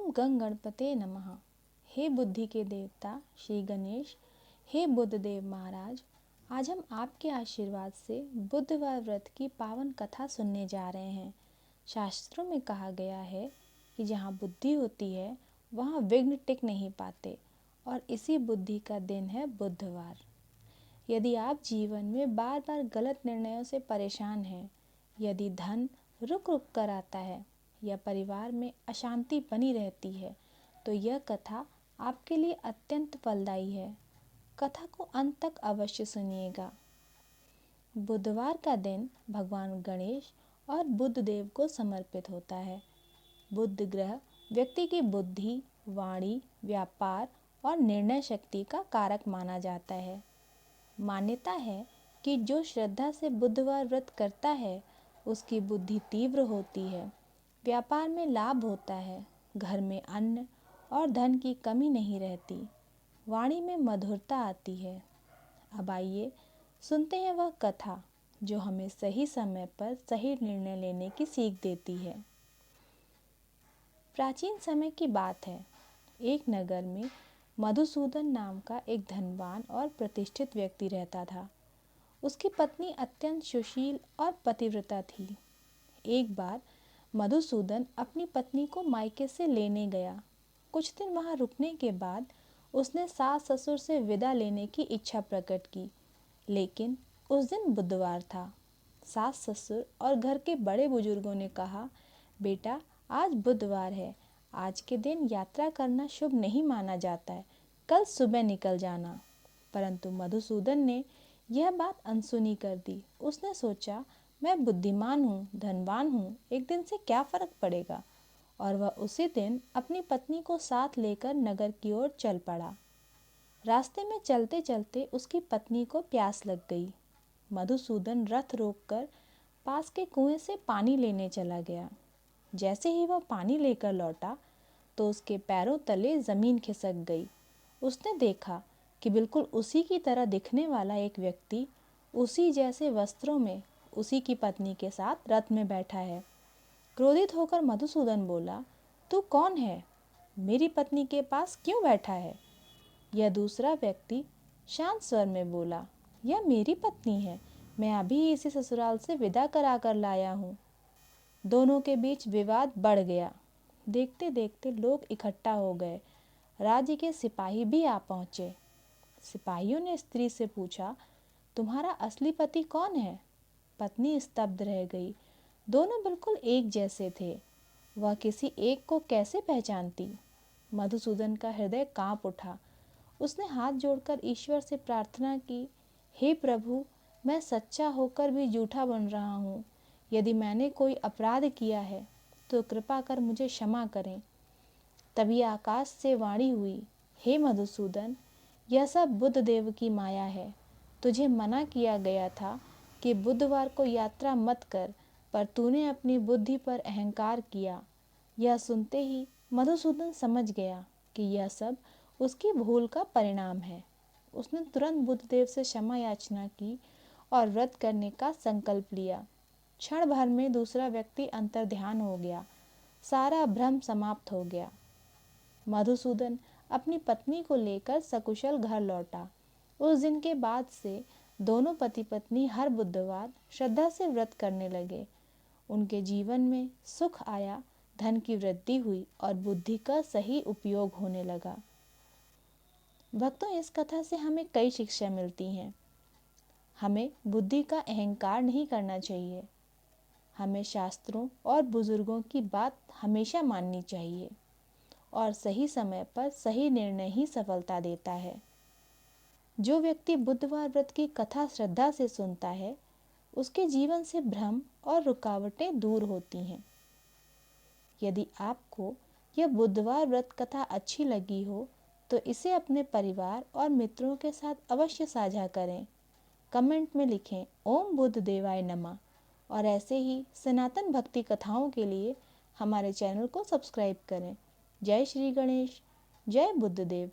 ओम गंग गणपते नमः। हे बुद्धि के देवता श्री गणेश, हे बुद्धदेव महाराज, आज हम आपके आशीर्वाद से बुधवार व्रत की पावन कथा सुनने जा रहे हैं। शास्त्रों में कहा गया है कि जहाँ बुद्धि होती है वहाँ विघ्न टिक नहीं पाते, और इसी बुद्धि का दिन है बुधवार। यदि आप जीवन में बार बार गलत निर्णयों से परेशान हैं, यदि धन रुक रुक कर आता है या परिवार में अशांति बनी रहती है, तो यह कथा आपके लिए अत्यंत फलदायी है। कथा को अंत तक अवश्य सुनिएगा। बुधवार का दिन भगवान गणेश और बुध देव को समर्पित होता है। बुध ग्रह व्यक्ति की बुद्धि, वाणी, व्यापार और निर्णय शक्ति का कारक माना जाता है। मान्यता है कि जो श्रद्धा से बुधवार व्रत करता है उसकी बुद्धि तीव्र होती है, व्यापार में लाभ होता है, घर में अन्न और धन की कमी नहीं रहती, वाणी में मधुरता आती है। अब आइए सुनते हैं वह कथा जो हमें सही समय पर सही निर्णय लेने की सीख देती है। प्राचीन समय की बात है। एक नगर में मधुसूदन नाम का एक धनवान और प्रतिष्ठित व्यक्ति रहता था। उसकी पत्नी अत्यंत सुशील और पतिव्रता थी। एक बार मधुसूदन अपनी पत्नी को मायके से लेने गया। कुछ दिन वहां रुकने के बाद उसने सास ससुर से विदा लेने की इच्छा प्रकट की, लेकिन उस दिन बुधवार था। सास ससुर और घर के बड़े बुजुर्गों ने कहा, बेटा आज बुधवार है, आज के दिन यात्रा करना शुभ नहीं माना जाता है, कल सुबह निकल जाना। परंतु मधुसूदन ने यह बात अनसुनी कर दी। उसने सोचा, मैं बुद्धिमान हूँ, धनवान हूँ, एक दिन से क्या फर्क पड़ेगा, और वह उसी दिन अपनी पत्नी को साथ लेकर नगर की ओर चल पड़ा। रास्ते में चलते चलते उसकी पत्नी को प्यास लग गई। मधुसूदन रथ रोककर पास के कुएं से पानी लेने चला गया। जैसे ही वह पानी लेकर लौटा तो उसके पैरों तले जमीन खिसक गई। उसने देखा कि बिल्कुल उसी की तरह दिखने वाला एक व्यक्ति उसी जैसे वस्त्रों में उसी की पत्नी के साथ रथ में बैठा है। क्रोधित होकर मधुसूदन बोला, तू कौन है? मेरी पत्नी के पास क्यों बैठा है? यह दूसरा व्यक्ति शांत स्वर में बोला, यह मेरी पत्नी है, मैं अभी इसे ससुराल से विदा करा कर लाया हूँ। दोनों के बीच विवाद बढ़ गया। देखते देखते लोग इकट्ठा हो गए। राज्य के सिपाही भी आ पहुंचे। सिपाहियों ने स्त्री से पूछा, तुम्हारा असली पति कौन है? पत्नी स्तब्ध रह गई। दोनों बिल्कुल एक जैसे थे, वह किसी एक को कैसे पहचानती? मधुसूदन का हृदय कांप उठा। उसने हाथ जोड़कर ईश्वर से प्रार्थना की, हे प्रभु, मैं सच्चा होकर भी झूठा बन रहा हूँ। यदि मैंने कोई अपराध किया है तो कृपा कर मुझे क्षमा करें। तभी आकाश से वाणी हुई, हे मधुसूदन, यह सब बुध देव की माया है। तुझे मना किया गया था कि बुधवार को यात्रा मत कर, पर तूने अपनी बुद्धि पर अहंकार किया। यह सुनते ही मधुसूदन समझ गया कि यह सब उसकी भूल का परिणाम है। उसने तुरंत बुधदेव से क्षमा याचना की और व्रत करने का संकल्प लिया। क्षण भर में दूसरा व्यक्ति अंतर्ध्यान हो गया। सारा भ्रम समाप्त हो गया। मधुसूदन अपनी पत्नी को लेकर सकुशल घर लौटा। उस दिन के बाद से दोनों पति पत्नी हर बुधवार श्रद्धा से व्रत करने लगे। उनके जीवन में सुख आया, धन की वृद्धि हुई और बुद्धि का सही उपयोग होने लगा। भक्तों, इस कथा से हमें कई शिक्षा मिलती हैं। हमें बुद्धि का अहंकार नहीं करना चाहिए। हमें शास्त्रों और बुजुर्गों की बात हमेशा माननी चाहिए, और सही समय पर सही निर्णय ही सफलता देता है। जो व्यक्ति बुधवार व्रत की कथा श्रद्धा से सुनता है, उसके जीवन से भ्रम और रुकावटें दूर होती हैं। यदि आपको यह बुधवार व्रत कथा अच्छी लगी हो तो इसे अपने परिवार और मित्रों के साथ अवश्य साझा करें। कमेंट में लिखें ओम बुध देवाय नमः, और ऐसे ही सनातन भक्ति कथाओं के लिए हमारे चैनल को सब्सक्राइब करें। जय श्री गणेश, जय बुद्धदेव।